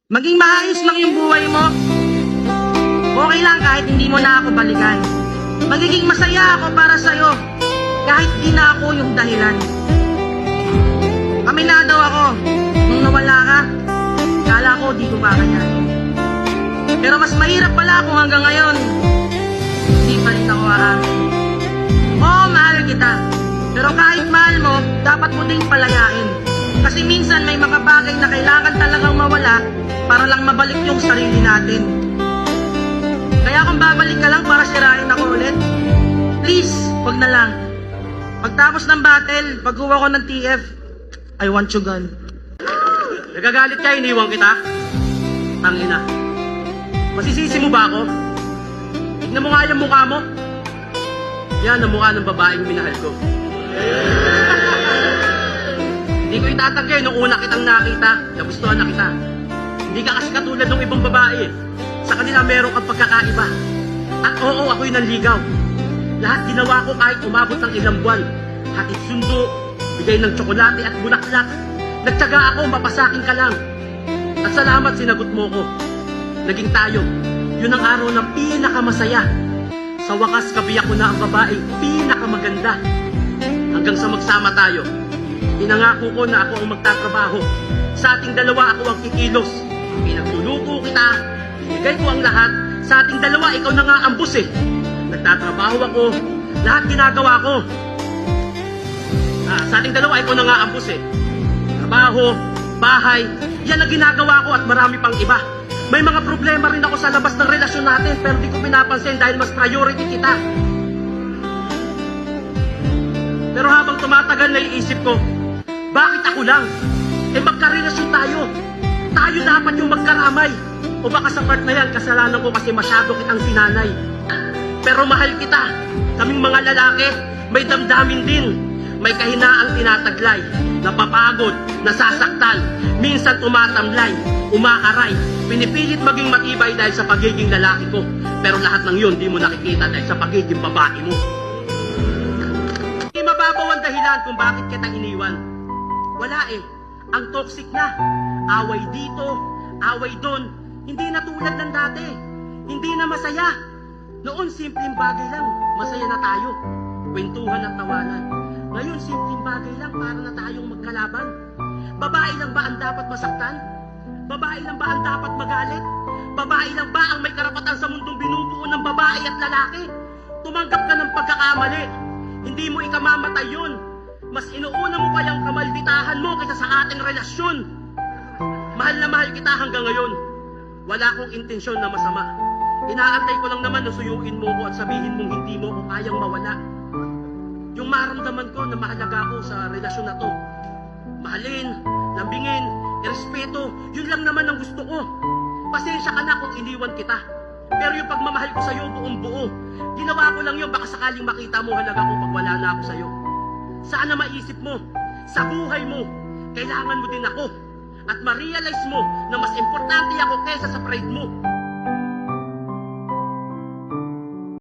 Maging maayos lang yung buhay mo. Okay lang kahit hindi mo na ako balikan. Magiging masaya ako para sa'yo kahit di na ako yung dahilan. Aminado ako, nung nawala ka, kala ko di ko kakayanin. Pero mas mahirap pala kung hanggang ngayon, hindi pa rin ako aamin. Oo, mahal kita. Pero kahit mahal mo, dapat mo ding palayain. Kasi minsan may mga bagay na kailangan talagang mawala para lang mabalik yung sarili natin. Kaya kung babalik ka lang para sirain ako ulit, please, wag na lang. Pagtapos ng battle, pag-uwa ko ng TF, I want you gone. Nagagalit ka, iniwan kita? Tangina. Masisisi mo ba ako? Tignan mo nga yung mukha mo. Yan ang mukha ng babaeng minahal ko. Hindi ko itatagay nung una kitang nakita, nagustuhan na kita. Hindi ka kasi katulad ng ibang babae. Sa kanila meron kang pagkakaiba. At oo, ako'y nanligaw. Lahat ginawa ko kahit umabot ng ilang buwan. Hatid sundo, bigay ng tsokolate at bulaklak. Nagtyaga ako, mapasakin ka lang. At salamat sinagot mo ko. Naging tayo. Yun ang araw na pinakamasaya. Sa wakas, kabiyak ko na ang babaeng pinakamaganda. Hanggang sa magsama tayo. Pinangako ko na ako ang magtatrabaho. Sa ating dalawa ako ang kikilos. Pinagluluto kita, binigay ko ang lahat. Sa ating dalawa, ikaw na nga ang boss eh. Nagtatrabaho ako, lahat ginagawa ko. Sa ating dalawa, ikaw na nga ang boss eh. Trabaho, bahay, yan ang ginagawa ko at marami pang iba. May mga problema rin ako sa labas ng relasyon natin pero di ko pinapansin dahil mas priority kita. Pero habang tumatagal, naiisip ko, bakit ako lang? Eh magkarelasyon tayo. Tayo dapat yung magkaramay. O baka sa part na yan, kasalanan ko kasi masyado kitang sinanay. Pero mahal kita. Kaming mga lalaki, may damdamin din. May kahinaang tinataglay. Napapagod, nasasaktan. Minsan tumatamlay, umaaray. Pinipilit maging matibay dahil sa pagiging lalaki ko. Pero lahat ng yun, di mo nakikita dahil sa pagiging babae mo. Hindi mababaw ang dahilan kung bakit kita iniwan. Wala eh. Ang toxic na. Away dito, away doon. Hindi na tulad ng dati. Hindi na masaya. Noon, simpleng bagay lang. Masaya na tayo. Kwentuhan at tawanan. Ngayon, simpleng bagay lang para na tayong magkalaban. Babae lang ba ang dapat masaktan? Babae lang ba ang dapat magalit? Babae lang ba ang may karapatan sa mundong binubuo ng babae at lalaki? Tumanggap ka ng pagkakamali. Hindi mo ikamamatay yun. Mas inuuna mo pa yung kamalditahan mo kaysa sa ating relasyon. Mahal na mahal kita hanggang ngayon. Wala akong intensyon na masama. Inaantay ko lang naman na suyuin mo ko at sabihin mong hindi mo ko kayang mawala. Yung maramdaman ko na mahalaga ko sa relasyon na to. Mahalin, lambingin, irespeto, yun lang naman ang gusto ko. Pasensya ka na kung iniwan kita. Pero yung pagmamahal ko sa'yo buong buo, ginawa ko lang yun baka sakaling makita mo halaga ko pag wala na ako sa'yo. Sana maisip mo, sa buhay mo, kailangan mo din ako. At ma-realize mo na mas importante ako kaysa sa pride mo.